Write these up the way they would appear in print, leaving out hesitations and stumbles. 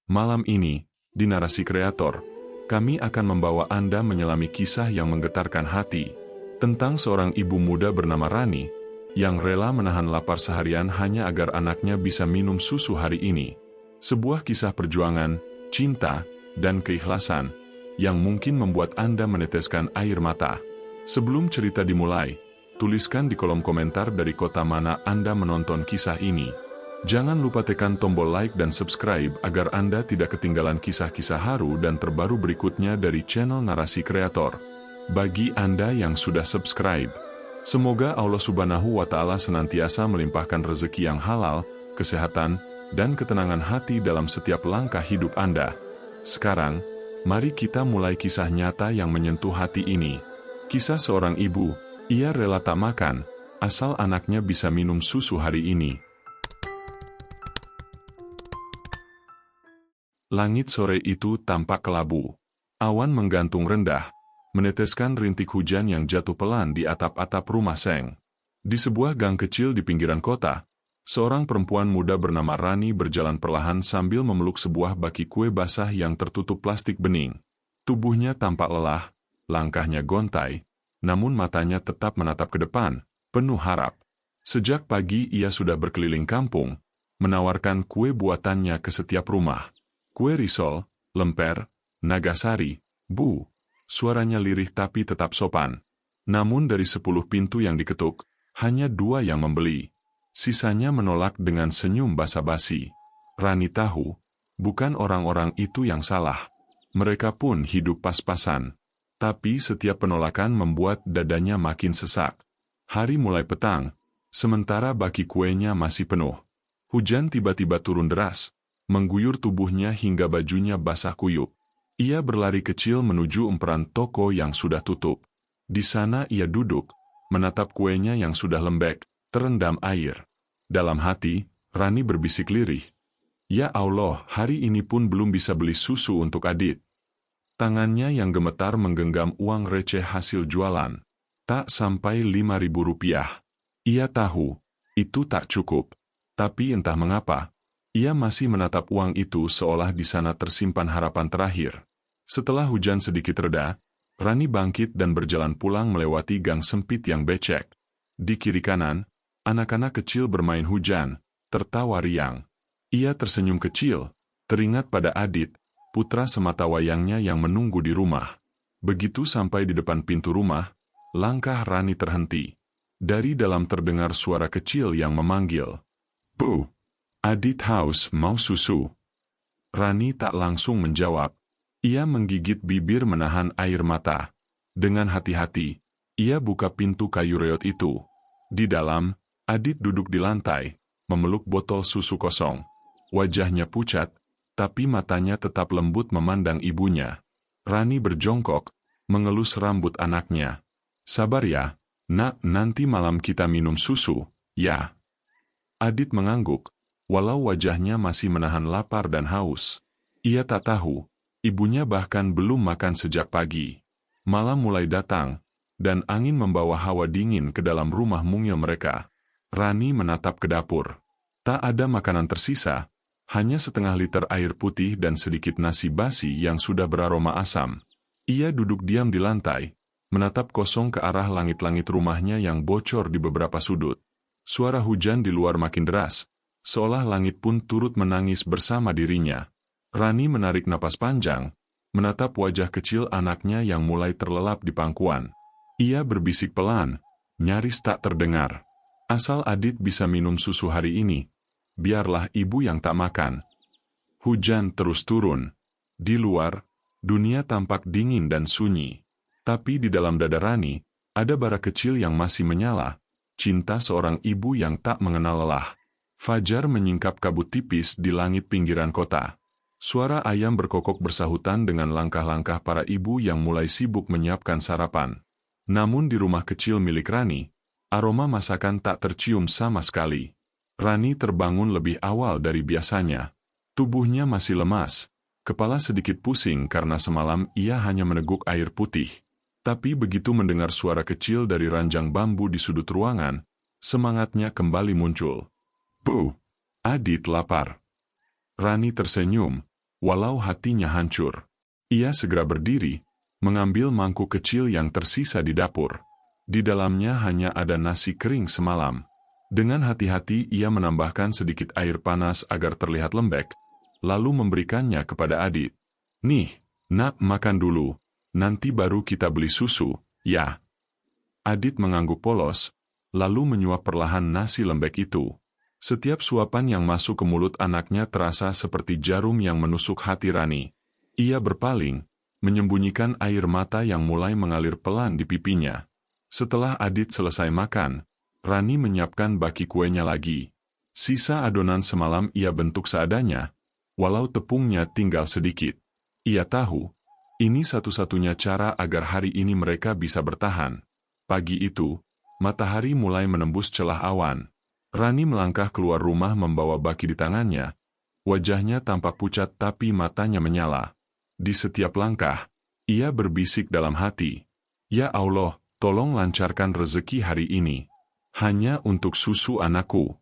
Malam ini, di Narasi Kreator, kami akan membawa Anda menyelami kisah yang menggetarkan hati, tentang seorang ibu muda bernama Rani, yang rela menahan lapar seharian hanya agar anaknya bisa minum susu hari ini. Sebuah kisah perjuangan, cinta, dan keikhlasan, yang mungkin membuat Anda meneteskan air mata. Sebelum cerita dimulai, tuliskan di kolom komentar dari kota mana Anda menonton kisah ini. Jangan lupa tekan tombol like dan subscribe agar Anda tidak ketinggalan kisah-kisah haru dan terbaru berikutnya dari channel Narasi Kreator. Bagi Anda yang sudah subscribe, semoga Allah Subhanahu wa Ta'ala senantiasa melimpahkan rezeki yang halal, kesehatan, dan ketenangan hati dalam setiap langkah hidup Anda. Sekarang, mari kita mulai kisah nyata yang menyentuh hati ini. Kisah seorang ibu, ia rela tak makan, asal anaknya bisa minum susu hari ini. Langit sore itu tampak kelabu. Awan menggantung rendah, meneteskan rintik hujan yang jatuh pelan di atap-atap rumah Seng. Di sebuah gang kecil di pinggiran kota, seorang perempuan muda bernama Rani berjalan perlahan sambil memeluk sebuah baki kue basah yang tertutup plastik bening. Tubuhnya tampak lelah, langkahnya gontai, namun matanya tetap menatap ke depan, penuh harap. Sejak pagi ia sudah berkeliling kampung, menawarkan kue buatannya ke setiap rumah. Kue risol, lemper, nagasari, bu. Suaranya lirih tapi tetap sopan. Namun dari 10 pintu yang diketuk, hanya 2 yang membeli. Sisanya menolak dengan senyum basa-basi. Rani tahu, bukan orang-orang itu yang salah. Mereka pun hidup pas-pasan. Tapi setiap penolakan membuat dadanya makin sesak. Hari mulai petang, sementara baki kuenya masih penuh. Hujan tiba-tiba turun deras, mengguyur tubuhnya hingga bajunya basah kuyup. Ia berlari kecil menuju emperan toko yang sudah tutup. Di sana ia duduk, menatap kuenya yang sudah lembek, terendam air. Dalam hati, Rani berbisik lirih. Ya Allah, hari ini pun belum bisa beli susu untuk Adit. Tangannya yang gemetar menggenggam uang receh hasil jualan. Tak sampai 5.000 rupiah. Ia tahu, itu tak cukup. Tapi entah mengapa, ia masih menatap uang itu seolah di sana tersimpan harapan terakhir. Setelah hujan sedikit reda, Rani bangkit dan berjalan pulang melewati gang sempit yang becek. Di kiri kanan, anak-anak kecil bermain hujan, tertawa riang. Ia tersenyum kecil, teringat pada Adit, putra sematawayangnya yang menunggu di rumah. Begitu sampai di depan pintu rumah, langkah Rani terhenti. Dari dalam terdengar suara kecil yang memanggil, "Bu, Adit haus mau susu." Rani tak langsung menjawab. Ia menggigit bibir menahan air mata. Dengan hati-hati, ia buka pintu kayu reot itu. Di dalam, Adit duduk di lantai, memeluk botol susu kosong. Wajahnya pucat, tapi matanya tetap lembut memandang ibunya. Rani berjongkok, mengelus rambut anaknya. "Sabar ya, nak, nanti malam kita minum susu, ya." Adit mengangguk. Walau wajahnya masih menahan lapar dan haus. Ia tak tahu, ibunya bahkan belum makan sejak pagi. Malam mulai datang, dan angin membawa hawa dingin ke dalam rumah mungil mereka. Rani menatap ke dapur. Tak ada makanan tersisa, hanya setengah liter air putih dan sedikit nasi basi yang sudah beraroma asam. Ia duduk diam di lantai, menatap kosong ke arah langit-langit rumahnya yang bocor di beberapa sudut. Suara hujan di luar makin deras, seolah langit pun turut menangis bersama dirinya. Rani menarik napas panjang, menatap wajah kecil anaknya yang mulai terlelap di pangkuan. Ia berbisik pelan, nyaris tak terdengar. "Asal Adit bisa minum susu hari ini, biarlah ibu yang tak makan." Hujan terus turun. Di luar, dunia tampak dingin dan sunyi. Tapi di dalam dada Rani, ada bara kecil yang masih menyala, cinta seorang ibu yang tak mengenal lelah. Fajar menyingkap kabut tipis di langit pinggiran kota. Suara ayam berkokok bersahutan dengan langkah-langkah para ibu yang mulai sibuk menyiapkan sarapan. Namun di rumah kecil milik Rani, aroma masakan tak tercium sama sekali. Rani terbangun lebih awal dari biasanya. Tubuhnya masih lemas, kepala sedikit pusing karena semalam ia hanya meneguk air putih. Tapi begitu mendengar suara kecil dari ranjang bambu di sudut ruangan, semangatnya kembali muncul. "Bu, Adit lapar." Rani tersenyum, walau hatinya hancur. Ia segera berdiri, mengambil mangkuk kecil yang tersisa di dapur. Di dalamnya hanya ada nasi kering semalam. Dengan hati-hati ia menambahkan sedikit air panas agar terlihat lembek, lalu memberikannya kepada Adit. "Nih, nak, makan dulu, nanti baru kita beli susu, ya." Adit mengangguk polos, lalu menyuap perlahan nasi lembek itu. Setiap suapan yang masuk ke mulut anaknya terasa seperti jarum yang menusuk hati Rani. Ia berpaling, menyembunyikan air mata yang mulai mengalir pelan di pipinya. Setelah Adit selesai makan, Rani menyiapkan baki kuenya lagi. Sisa adonan semalam ia bentuk seadanya, walau tepungnya tinggal sedikit. Ia tahu, ini satu-satunya cara agar hari ini mereka bisa bertahan. Pagi itu, matahari mulai menembus celah awan. Rani melangkah keluar rumah membawa baki di tangannya. Wajahnya tampak pucat tapi matanya menyala. Di setiap langkah, ia berbisik dalam hati, "Ya Allah, tolong lancarkan rezeki hari ini. Hanya untuk susu anakku."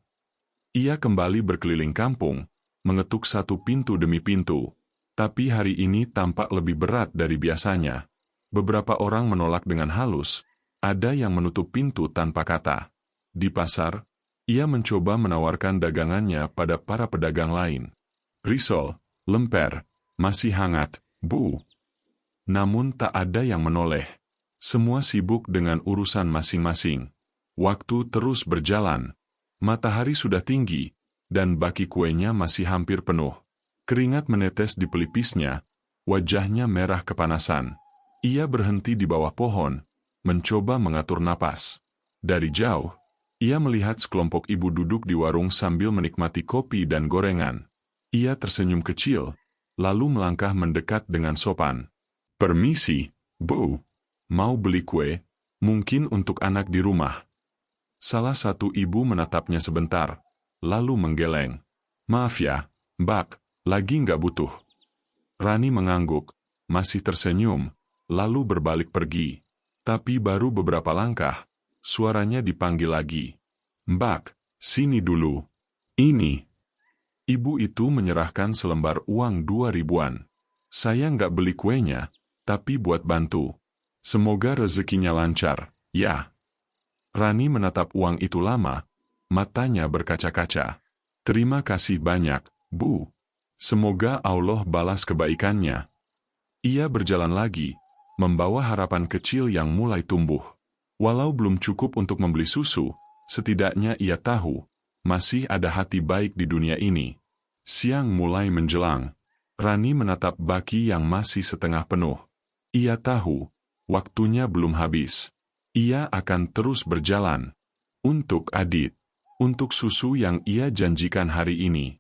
Ia kembali berkeliling kampung, mengetuk satu pintu demi pintu. Tapi hari ini tampak lebih berat dari biasanya. Beberapa orang menolak dengan halus, ada yang menutup pintu tanpa kata. Di pasar, ia mencoba menawarkan dagangannya pada para pedagang lain. "Risol, lemper, masih hangat, Bu." Namun tak ada yang menoleh. Semua sibuk dengan urusan masing-masing. Waktu terus berjalan. Matahari sudah tinggi, dan baki kuenya masih hampir penuh. Keringat menetes di pelipisnya, wajahnya merah kepanasan. Ia berhenti di bawah pohon, mencoba mengatur napas. Dari jauh, ia melihat sekelompok ibu duduk di warung sambil menikmati kopi dan gorengan. Ia tersenyum kecil, lalu melangkah mendekat dengan sopan. "Permisi, Bu. Mau beli kue? Mungkin untuk anak di rumah." Salah satu ibu menatapnya sebentar, lalu menggeleng. "Maaf ya, Mbak, lagi nggak butuh." Rani mengangguk, masih tersenyum, lalu berbalik pergi. Tapi baru beberapa langkah, suaranya dipanggil lagi. "Mbak, sini dulu. Ini." Ibu itu menyerahkan selembar uang 2 ribuan. "Saya nggak beli kuenya, tapi buat bantu. Semoga rezekinya lancar, ya." Rani menatap uang itu lama, matanya berkaca-kaca. "Terima kasih banyak, Bu. Semoga Allah balas kebaikannya." Ia berjalan lagi, membawa harapan kecil yang mulai tumbuh. Walau belum cukup untuk membeli susu, setidaknya ia tahu, masih ada hati baik di dunia ini. Siang mulai menjelang. Rani menatap baki yang masih setengah penuh. Ia tahu, waktunya belum habis. Ia akan terus berjalan. Untuk Adit. Untuk susu yang ia janjikan hari ini.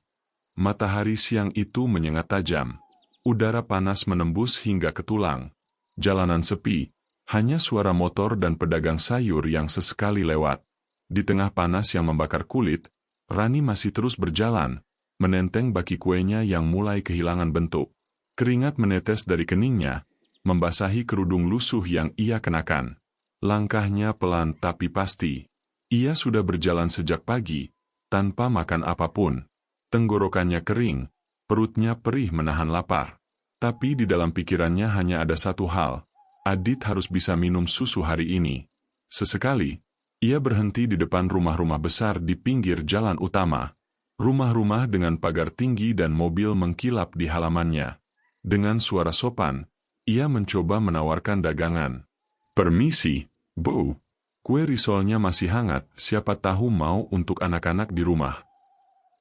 Matahari siang itu menyengat tajam. Udara panas menembus hingga ke tulang. Jalanan sepi. Hanya suara motor dan pedagang sayur yang sesekali lewat. Di tengah panas yang membakar kulit, Rani masih terus berjalan, menenteng baki kuenya yang mulai kehilangan bentuk. Keringat menetes dari keningnya, membasahi kerudung lusuh yang ia kenakan. Langkahnya pelan tapi pasti. Ia sudah berjalan sejak pagi, tanpa makan apapun. Tenggorokannya kering, perutnya perih menahan lapar. Tapi di dalam pikirannya hanya ada satu hal. Adit harus bisa minum susu hari ini. Sesekali, ia berhenti di depan rumah-rumah besar di pinggir jalan utama. Rumah-rumah dengan pagar tinggi dan mobil mengkilap di halamannya. Dengan suara sopan, ia mencoba menawarkan dagangan. "Permisi, Bu. Kue risolnya masih hangat, siapa tahu mau untuk anak-anak di rumah."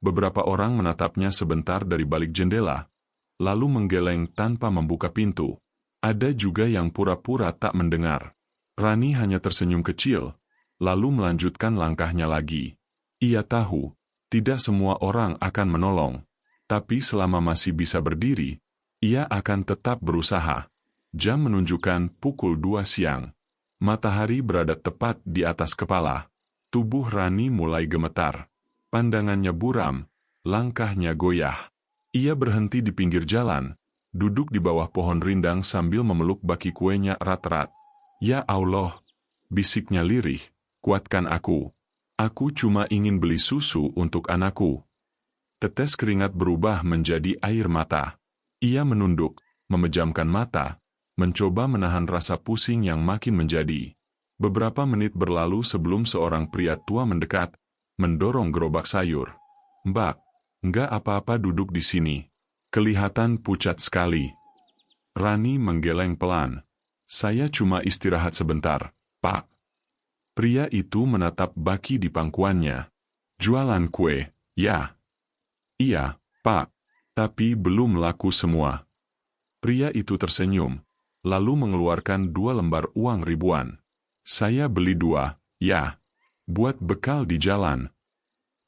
Beberapa orang menatapnya sebentar dari balik jendela, lalu menggeleng tanpa membuka pintu. Ada juga yang pura-pura tak mendengar. Rani hanya tersenyum kecil, lalu melanjutkan langkahnya lagi. Ia tahu, tidak semua orang akan menolong. Tapi selama masih bisa berdiri, ia akan tetap berusaha. Jam menunjukkan pukul 2 siang. Matahari berada tepat di atas kepala. Tubuh Rani mulai gemetar. Pandangannya buram, langkahnya goyah. Ia berhenti di pinggir jalan, duduk di bawah pohon rindang sambil memeluk baki kuenya erat-erat. "Ya Allah," bisiknya lirih, "kuatkan aku. Aku cuma ingin beli susu untuk anakku." Tetes keringat berubah menjadi air mata. Ia menunduk, memejamkan mata, mencoba menahan rasa pusing yang makin menjadi. Beberapa menit berlalu sebelum seorang pria tua mendekat, mendorong gerobak sayur. "Mbak, nggak apa-apa duduk di sini. Kelihatan pucat sekali." Rani menggeleng pelan. "Saya cuma istirahat sebentar, Pak." Pria itu menatap baki di pangkuannya. "Jualan kue, ya?" "Iya, Pak. Tapi belum laku semua." Pria itu tersenyum, lalu mengeluarkan 2 lembar uang ribuan. "Saya beli 2, ya. Buat bekal di jalan."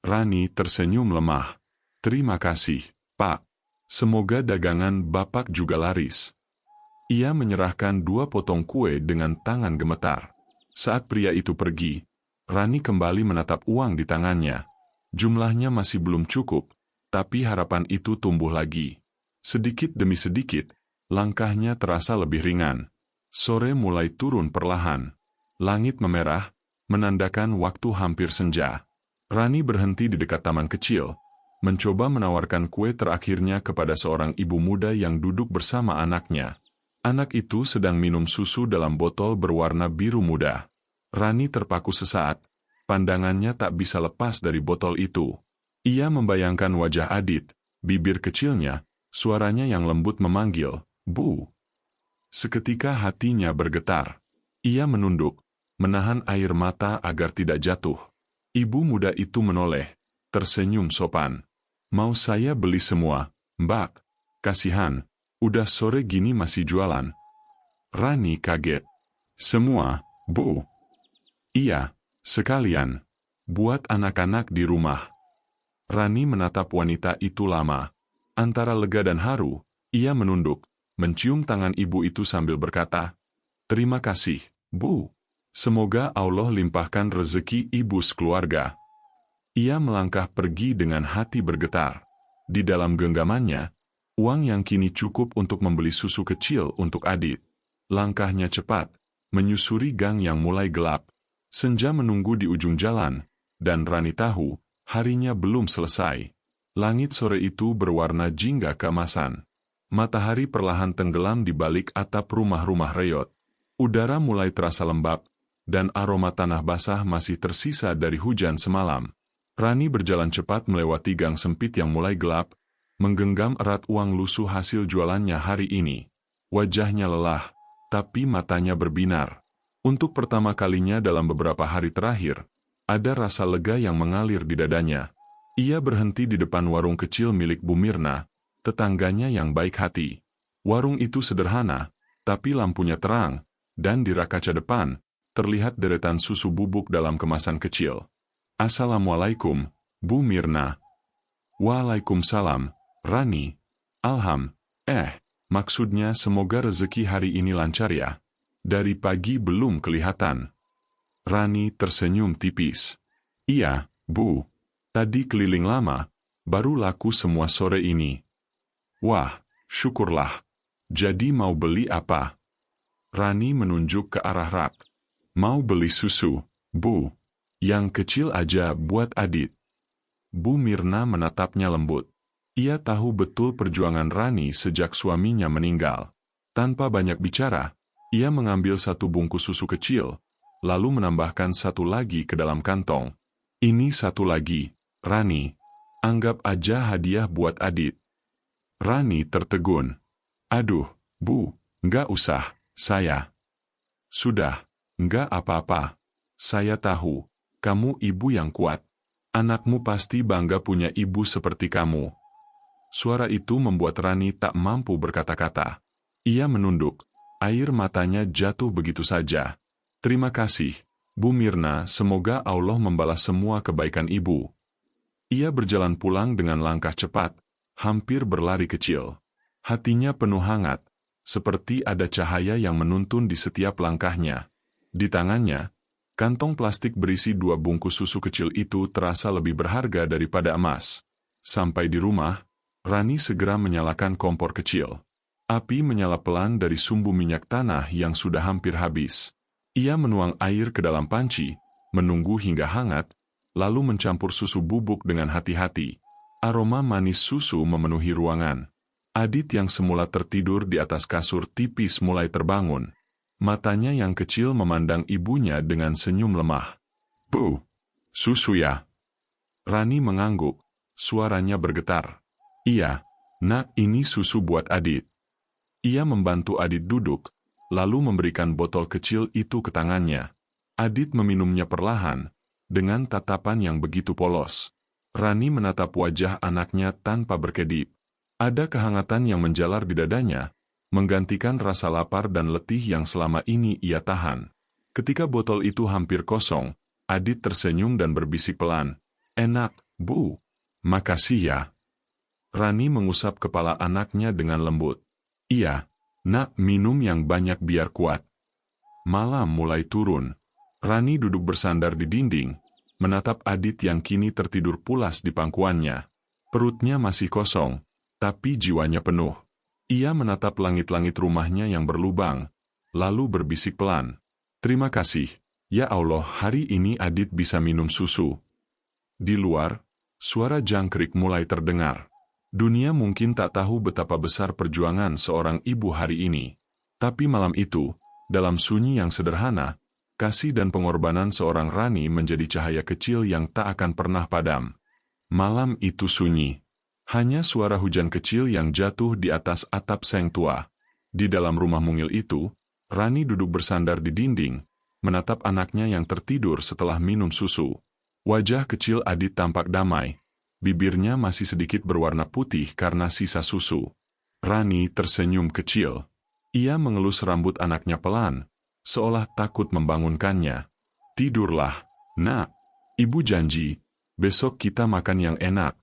Rani tersenyum lemah. "Terima kasih, Pak. Semoga dagangan Bapak juga laris." Ia menyerahkan 2 potong kue dengan tangan gemetar. Saat pria itu pergi, Rani kembali menatap uang di tangannya. Jumlahnya masih belum cukup, tapi harapan itu tumbuh lagi. Sedikit demi sedikit, langkahnya terasa lebih ringan. Sore mulai turun perlahan. Langit memerah, menandakan waktu hampir senja. Rani berhenti di dekat taman kecil, mencoba menawarkan kue terakhirnya kepada seorang ibu muda yang duduk bersama anaknya. Anak itu sedang minum susu dalam botol berwarna biru muda. Rani terpaku sesaat, pandangannya tak bisa lepas dari botol itu. Ia membayangkan wajah Adit, bibir kecilnya, suaranya yang lembut memanggil, "Bu." Seketika hatinya bergetar. Ia menunduk, menahan air mata agar tidak jatuh. Ibu muda itu menoleh, tersenyum sopan. "Mau saya beli semua, Mbak? Kasihan, udah sore gini masih jualan." Rani kaget. "Semua, Bu?" "Iya, sekalian. Buat anak-anak di rumah." Rani menatap wanita itu lama. Antara lega dan haru, ia menunduk, mencium tangan ibu itu sambil berkata, "Terima kasih, Bu. Semoga Allah limpahkan rezeki ibu sekeluarga." Ia melangkah pergi dengan hati bergetar. Di dalam genggamannya, uang yang kini cukup untuk membeli susu kecil untuk Adit. Langkahnya cepat, menyusuri gang yang mulai gelap. Senja menunggu di ujung jalan, dan Rani tahu, harinya belum selesai. Langit sore itu berwarna jingga keemasan. Matahari perlahan tenggelam di balik atap rumah-rumah reyot. Udara mulai terasa lembab, dan aroma tanah basah masih tersisa dari hujan semalam. Rani berjalan cepat melewati gang sempit yang mulai gelap, menggenggam erat uang lusuh hasil jualannya hari ini. Wajahnya lelah, tapi matanya berbinar. Untuk pertama kalinya dalam beberapa hari terakhir, ada rasa lega yang mengalir di dadanya. Ia berhenti di depan warung kecil milik Bu Mirna, tetangganya yang baik hati. Warung itu sederhana, tapi lampunya terang, dan di rak kaca depan, terlihat deretan susu bubuk dalam kemasan kecil. "Assalamualaikum, Bu Mirna." "Waalaikumsalam, Rani." Maksudnya semoga rezeki hari ini lancar ya. Dari pagi belum kelihatan." Rani tersenyum tipis. "Iya, Bu. Tadi keliling lama, baru laku semua sore ini." "Wah, syukurlah. Jadi mau beli apa?" Rani menunjuk ke arah rak. "Mau beli susu, Bu. Yang kecil aja buat Adit." Bu Mirna menatapnya lembut. Ia tahu betul perjuangan Rani sejak suaminya meninggal. Tanpa banyak bicara, ia mengambil 1 bungkus susu kecil, lalu menambahkan 1 lagi ke dalam kantong. "Ini 1 lagi, Rani. Anggap aja hadiah buat Adit." Rani tertegun. "Aduh, Bu, nggak usah, saya." "Sudah, nggak apa-apa. Saya tahu, kamu ibu yang kuat. Anakmu pasti bangga punya ibu seperti kamu." Suara itu membuat Rani tak mampu berkata-kata. Ia menunduk, air matanya jatuh begitu saja. "Terima kasih, Bu Mirna, semoga Allah membalas semua kebaikan ibu." Ia berjalan pulang dengan langkah cepat, hampir berlari kecil. Hatinya penuh hangat, seperti ada cahaya yang menuntun di setiap langkahnya. Di tangannya, kantong plastik berisi 2 bungkus susu kecil itu terasa lebih berharga daripada emas. Sampai di rumah, Rani segera menyalakan kompor kecil. Api menyala pelan dari sumbu minyak tanah yang sudah hampir habis. Ia menuang air ke dalam panci, menunggu hingga hangat, lalu mencampur susu bubuk dengan hati-hati. Aroma manis susu memenuhi ruangan. Adit yang semula tertidur di atas kasur tipis mulai terbangun. Matanya yang kecil memandang ibunya dengan senyum lemah. "Bu, susu ya?" Rani mengangguk, suaranya bergetar. "Iya, nak, ini susu buat Adit." Ia membantu Adit duduk, lalu memberikan botol kecil itu ke tangannya. Adit meminumnya perlahan, dengan tatapan yang begitu polos. Rani menatap wajah anaknya tanpa berkedip. Ada kehangatan yang menjalar di dadanya, menggantikan rasa lapar dan letih yang selama ini ia tahan. Ketika botol itu hampir kosong, Adit tersenyum dan berbisik pelan, "Enak, Bu. Makasih ya." Rani mengusap kepala anaknya dengan lembut. "Iya, nak, minum yang banyak biar kuat." Malam mulai turun. Rani duduk bersandar di dinding, menatap Adit yang kini tertidur pulas di pangkuannya. Perutnya masih kosong, tapi jiwanya penuh. Ia menatap langit-langit rumahnya yang berlubang, lalu berbisik pelan, "Terima kasih, ya Allah, hari ini Adit bisa minum susu." Di luar, suara jangkrik mulai terdengar. Dunia mungkin tak tahu betapa besar perjuangan seorang ibu hari ini. Tapi malam itu, dalam sunyi yang sederhana, kasih dan pengorbanan seorang Rani menjadi cahaya kecil yang tak akan pernah padam. Malam itu sunyi. Hanya suara hujan kecil yang jatuh di atas atap seng tua. Di dalam rumah mungil itu, Rani duduk bersandar di dinding, menatap anaknya yang tertidur setelah minum susu. Wajah kecil Adit tampak damai. Bibirnya masih sedikit berwarna putih karena sisa susu. Rani tersenyum kecil. Ia mengelus rambut anaknya pelan, seolah takut membangunkannya. "Tidurlah, nak. Ibu janji, besok kita makan yang enak."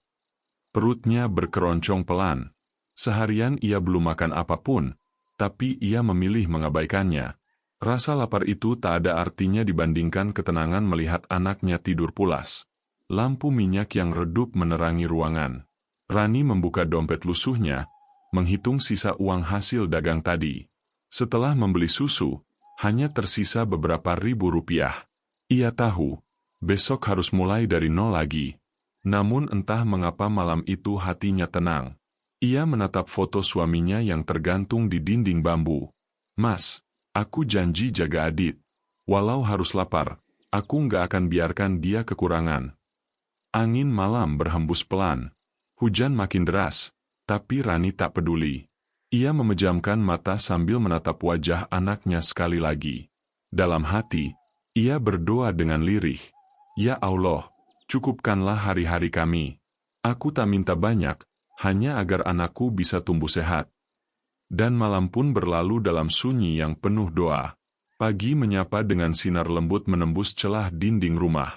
Perutnya berkeroncong pelan. Seharian ia belum makan apapun, tapi ia memilih mengabaikannya. Rasa lapar itu tak ada artinya dibandingkan ketenangan melihat anaknya tidur pulas. Lampu minyak yang redup menerangi ruangan. Rani membuka dompet lusuhnya, menghitung sisa uang hasil dagang tadi. Setelah membeli susu, hanya tersisa beberapa ribu rupiah. Ia tahu, besok harus mulai dari nol lagi. Namun entah mengapa malam itu hatinya tenang. Ia menatap foto suaminya yang tergantung di dinding bambu. "Mas, aku janji jaga Adit. Walau harus lapar, aku nggak akan biarkan dia kekurangan." Angin malam berhembus pelan. Hujan makin deras, tapi Rani tak peduli. Ia memejamkan mata sambil menatap wajah anaknya sekali lagi. Dalam hati, ia berdoa dengan lirih. "Ya Allah, cukupkanlah hari-hari kami. Aku tak minta banyak, hanya agar anakku bisa tumbuh sehat." Dan malam pun berlalu dalam sunyi yang penuh doa. Pagi menyapa dengan sinar lembut menembus celah dinding rumah.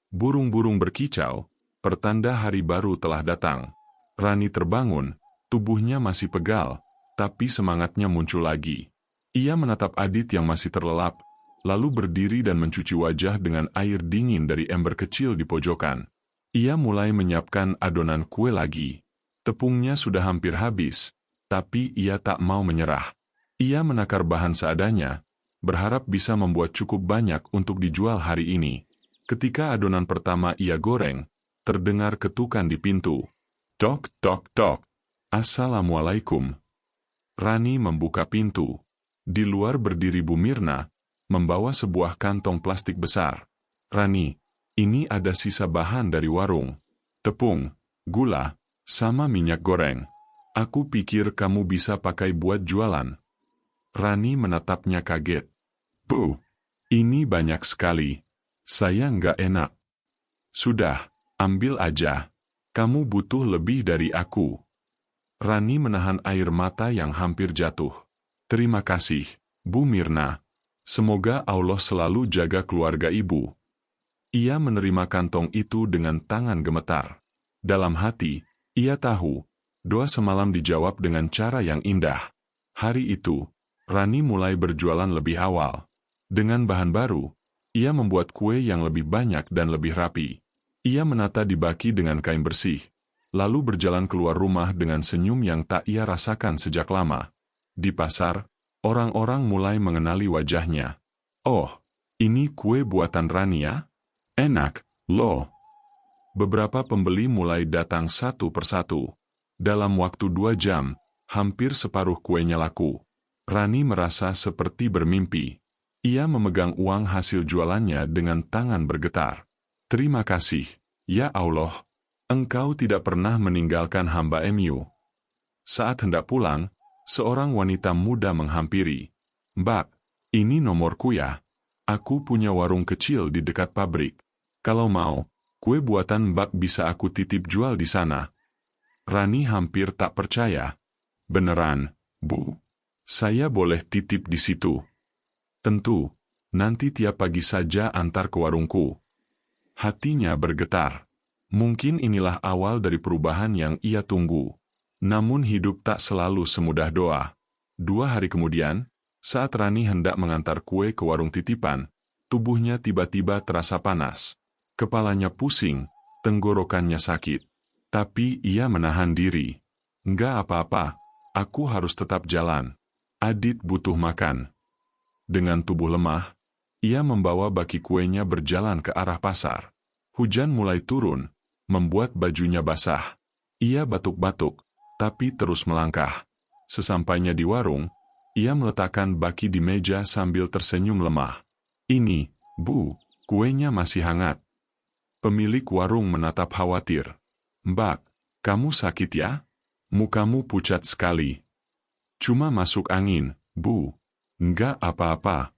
Burung-burung berkicau, pertanda hari baru telah datang. Rani terbangun, tubuhnya masih pegal, tapi semangatnya muncul lagi. Ia menatap Adit yang masih terlelap, lalu berdiri dan mencuci wajah dengan air dingin dari ember kecil di pojokan. Ia mulai menyiapkan adonan kue lagi. Tepungnya sudah hampir habis, tapi ia tak mau menyerah. Ia menakar bahan seadanya, berharap bisa membuat cukup banyak untuk dijual hari ini. Ketika adonan pertama ia goreng, terdengar ketukan di pintu. "Tok, tok, tok. Assalamualaikum." Rani membuka pintu. Di luar berdiri Bu Mirna, membawa sebuah kantong plastik besar. "Rani, ini ada sisa bahan dari warung. Tepung, gula, sama minyak goreng. Aku pikir kamu bisa pakai buat jualan." Rani menatapnya kaget. "Bu, ini banyak sekali. Saya nggak enak." "Sudah, ambil aja. Kamu butuh lebih dari aku." Rani menahan air mata yang hampir jatuh. "Terima kasih, Bu Mirna. Semoga Allah selalu jaga keluarga ibu." Ia menerima kantong itu dengan tangan gemetar. Dalam hati, ia tahu, doa semalam dijawab dengan cara yang indah. Hari itu, Rani mulai berjualan lebih awal. Dengan bahan baru, ia membuat kue yang lebih banyak dan lebih rapi. Ia menata di baki dengan kain bersih, lalu berjalan keluar rumah dengan senyum yang tak ia rasakan sejak lama. Di pasar, orang-orang mulai mengenali wajahnya. "Oh, ini kue buatan Rani ya? Enak, loh." Beberapa pembeli mulai datang satu persatu. Dalam waktu 2 jam, Hampir separuh kuenya laku. Rani merasa seperti bermimpi. Ia memegang uang hasil jualannya dengan tangan bergetar. Terima kasih, ya Allah. Engkau tidak pernah meninggalkan hamba MU. Saat hendak pulang, seorang wanita muda menghampiri. Mbak, ini nomorku ya. Aku punya warung kecil di dekat pabrik. Kalau mau, kue buatan Mbak bisa aku titip jual di sana. Rani hampir tak percaya. Beneran, Bu. Saya boleh titip di situ. Tentu, nanti tiap pagi saja antar ke warungku. Hatinya bergetar. Mungkin inilah awal dari perubahan yang ia tunggu. Namun hidup tak selalu semudah doa. 2 hari kemudian, saat Rani hendak mengantar kue ke warung titipan, tubuhnya tiba-tiba terasa panas. Kepalanya pusing, tenggorokannya sakit. Tapi ia menahan diri. Enggak apa-apa. Aku harus tetap jalan. Adit butuh makan. Dengan tubuh lemah, ia membawa baki kuenya berjalan ke arah pasar. Hujan mulai turun, membuat bajunya basah. Ia batuk-batuk, tapi terus melangkah. Sesampainya di warung, ia meletakkan baki di meja sambil tersenyum lemah. Ini, Bu, kuenya masih hangat. Pemilik warung menatap khawatir. Mbak, kamu sakit ya? Mukamu pucat sekali. Cuma masuk angin, Bu. Enggak apa-apa.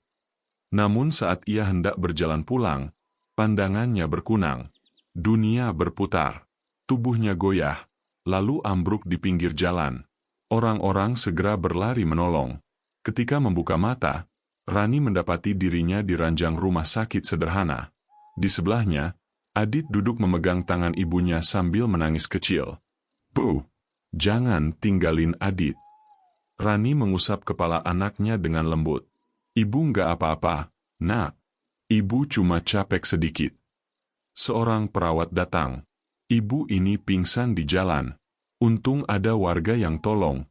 Namun saat ia hendak berjalan pulang, pandangannya berkunang. Dunia berputar. Tubuhnya goyah, lalu ambruk di pinggir jalan. Orang-orang segera berlari menolong. Ketika membuka mata, Rani mendapati dirinya di ranjang rumah sakit sederhana. Di sebelahnya, Adit duduk memegang tangan ibunya sambil menangis kecil. Bu, jangan tinggalin Adit. Rani mengusap kepala anaknya dengan lembut. Ibu nggak apa-apa, Nak. Ibu cuma capek sedikit. Seorang perawat datang. Ibu ini pingsan di jalan. Untung ada warga yang tolong.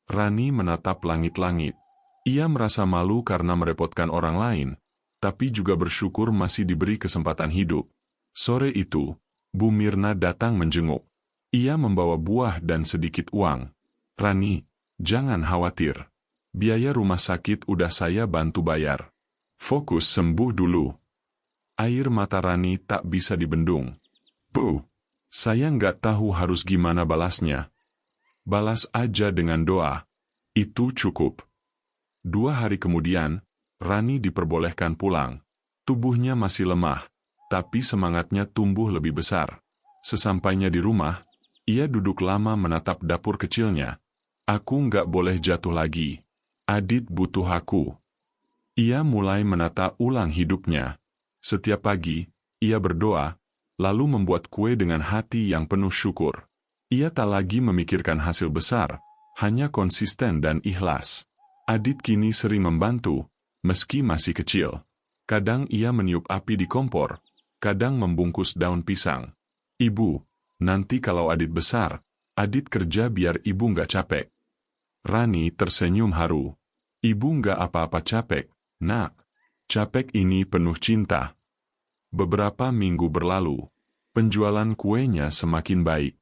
Rani menatap langit-langit. Ia merasa malu karena merepotkan orang lain, tapi juga bersyukur masih diberi kesempatan hidup. Sore itu, Bu Mirna datang menjenguk. Ia membawa buah dan sedikit uang. Rani, jangan khawatir. Biaya rumah sakit udah saya bantu bayar. Fokus sembuh dulu. Air mata Rani tak bisa dibendung. Bu, saya nggak tahu harus gimana balasnya. Balas aja dengan doa. Itu cukup. 2 hari kemudian, Rani diperbolehkan pulang. Tubuhnya masih lemah, tapi semangatnya tumbuh lebih besar. Sesampainya di rumah, ia duduk lama menatap dapur kecilnya. Aku nggak boleh jatuh lagi. Adit butuh aku. Ia mulai menata ulang hidupnya. Setiap pagi, ia berdoa, lalu membuat kue dengan hati yang penuh syukur. Ia tak lagi memikirkan hasil besar, hanya konsisten dan ikhlas. Adit kini sering membantu, meski masih kecil. Kadang ia meniup api di kompor, kadang membungkus daun pisang. Ibu, nanti kalau Adit besar, Adit kerja biar ibu nggak capek. Rani tersenyum haru. Ibu nggak apa-apa capek, Nak. Capek ini penuh cinta. Beberapa minggu berlalu, penjualan kuenya semakin baik.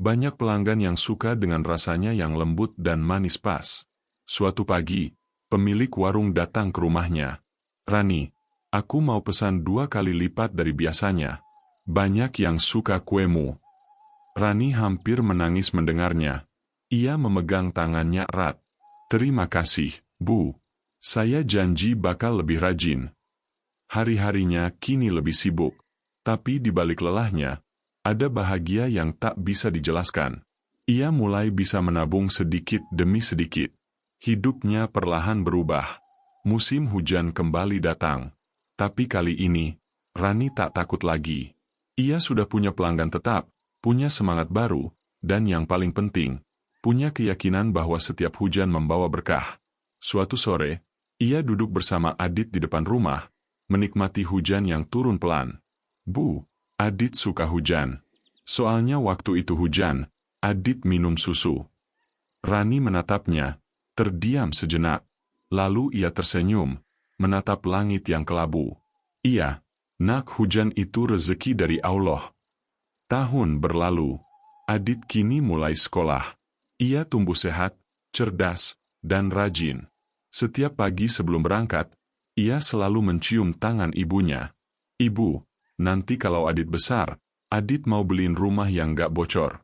Banyak pelanggan yang suka dengan rasanya yang lembut dan manis pas. Suatu pagi, pemilik warung datang ke rumahnya. Rani, aku mau pesan 2 kali lipat dari biasanya. Banyak yang suka kuemu. Rani hampir menangis mendengarnya. Ia memegang tangannya erat. Terima kasih, Bu. Saya janji bakal lebih rajin. Hari-harinya kini lebih sibuk. Tapi di balik lelahnya, ada bahagia yang tak bisa dijelaskan. Ia mulai bisa menabung sedikit demi sedikit. Hidupnya perlahan berubah. Musim hujan kembali datang. Tapi kali ini, Rani tak takut lagi. Ia sudah punya pelanggan tetap, punya semangat baru, dan yang paling penting, punya keyakinan bahwa setiap hujan membawa berkah. Suatu sore, ia duduk bersama Adit di depan rumah, menikmati hujan yang turun pelan. Bu, Adit suka hujan. Soalnya waktu itu hujan, Adit minum susu. Rani menatapnya, terdiam sejenak. Lalu ia tersenyum, menatap langit yang kelabu. Iya, Nak, hujan itu rezeki dari Allah. Tahun berlalu, Adit kini mulai sekolah. Ia tumbuh sehat, cerdas, dan rajin. Setiap pagi sebelum berangkat, ia selalu mencium tangan ibunya. "Ibu, nanti kalau Adit besar, Adit mau beliin rumah yang gak bocor."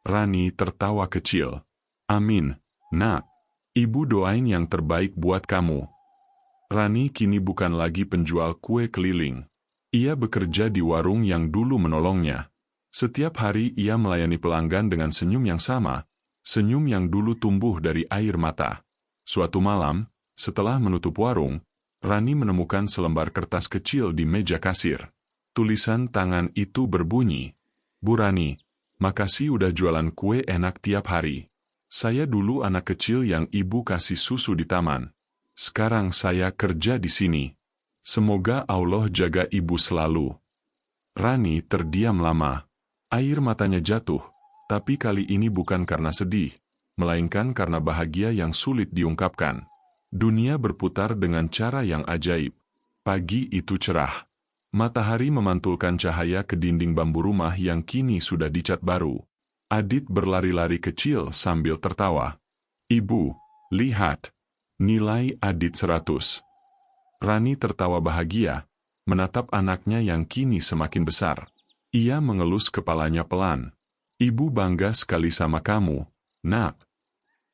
Rani tertawa kecil. "Amin, nak. Ibu doain yang terbaik buat kamu." Rani kini bukan lagi penjual kue keliling. Ia bekerja di warung yang dulu menolongnya. Setiap hari ia melayani pelanggan dengan senyum yang sama, senyum yang dulu tumbuh dari air mata. Suatu malam, setelah menutup warung, Rani menemukan selembar kertas kecil di meja kasir. Tulisan tangan itu berbunyi, "Bu Rani, makasih udah jualan kue enak tiap hari. Saya dulu anak kecil yang ibu kasih susu di taman. Sekarang saya kerja di sini. Semoga Allah jaga ibu selalu." Rani terdiam lama. Air matanya jatuh, tapi kali ini bukan karena sedih, melainkan karena bahagia yang sulit diungkapkan. Dunia berputar dengan cara yang ajaib. Pagi itu cerah. Matahari memantulkan cahaya ke dinding bambu rumah yang kini sudah dicat baru. Adit berlari-lari kecil sambil tertawa. "Ibu, lihat. Nilai Adit 100. Rani tertawa bahagia, menatap anaknya yang kini semakin besar. Ia mengelus kepalanya pelan. "Ibu bangga sekali sama kamu, nak."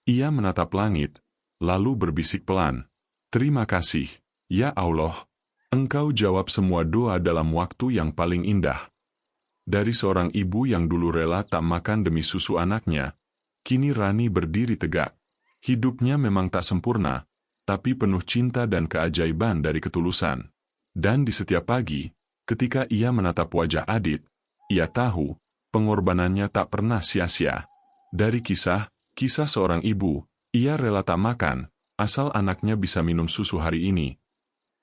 Ia menatap langit, lalu berbisik pelan, "Terima kasih, ya Allah. Engkau jawab semua doa dalam waktu yang paling indah." Dari seorang ibu yang dulu rela tak makan demi susu anaknya, kini Rani berdiri tegak. Hidupnya memang tak sempurna, tapi penuh cinta dan keajaiban dari ketulusan. Dan di setiap pagi, ketika ia menatap wajah Adit, ia tahu pengorbanannya tak pernah sia-sia. Dari kisah seorang ibu, ia rela tak makan, asal anaknya bisa minum susu hari ini.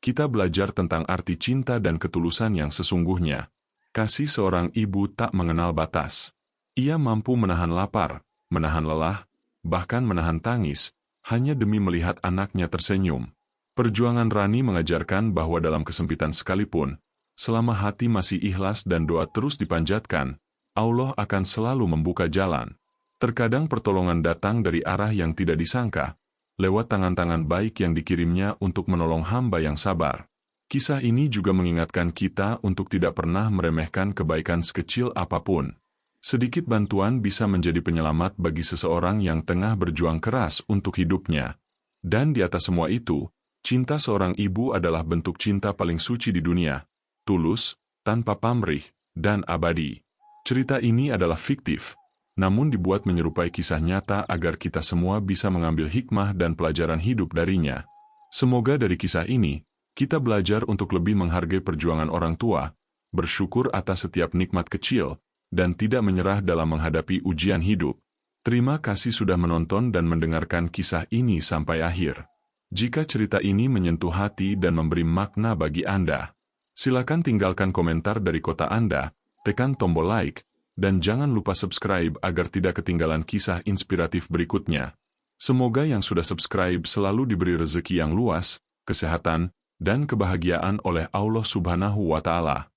Kita belajar tentang arti cinta dan ketulusan yang sesungguhnya. Kasih seorang ibu tak mengenal batas. Ia mampu menahan lapar, menahan lelah, bahkan menahan tangis, hanya demi melihat anaknya tersenyum. Perjuangan Rani mengajarkan bahwa dalam kesempitan sekalipun, selama hati masih ikhlas dan doa terus dipanjatkan, Allah akan selalu membuka jalan. Terkadang pertolongan datang dari arah yang tidak disangka, lewat tangan-tangan baik yang dikirimnya untuk menolong hamba yang sabar. Kisah ini juga mengingatkan kita untuk tidak pernah meremehkan kebaikan sekecil apapun. Sedikit bantuan bisa menjadi penyelamat bagi seseorang yang tengah berjuang keras untuk hidupnya. Dan di atas semua itu, cinta seorang ibu adalah bentuk cinta paling suci di dunia, tulus, tanpa pamrih, dan abadi. Cerita ini adalah fiktif, namun dibuat menyerupai kisah nyata agar kita semua bisa mengambil hikmah dan pelajaran hidup darinya. Semoga dari kisah ini, kita belajar untuk lebih menghargai perjuangan orang tua, bersyukur atas setiap nikmat kecil, dan tidak menyerah dalam menghadapi ujian hidup. Terima kasih sudah menonton dan mendengarkan kisah ini sampai akhir. Jika cerita ini menyentuh hati dan memberi makna bagi Anda, silakan tinggalkan komentar dari kota Anda, tekan tombol like, dan jangan lupa subscribe agar tidak ketinggalan kisah inspiratif berikutnya. Semoga yang sudah subscribe selalu diberi rezeki yang luas, kesehatan, dan kebahagiaan oleh Allah Subhanahu wa Ta'ala.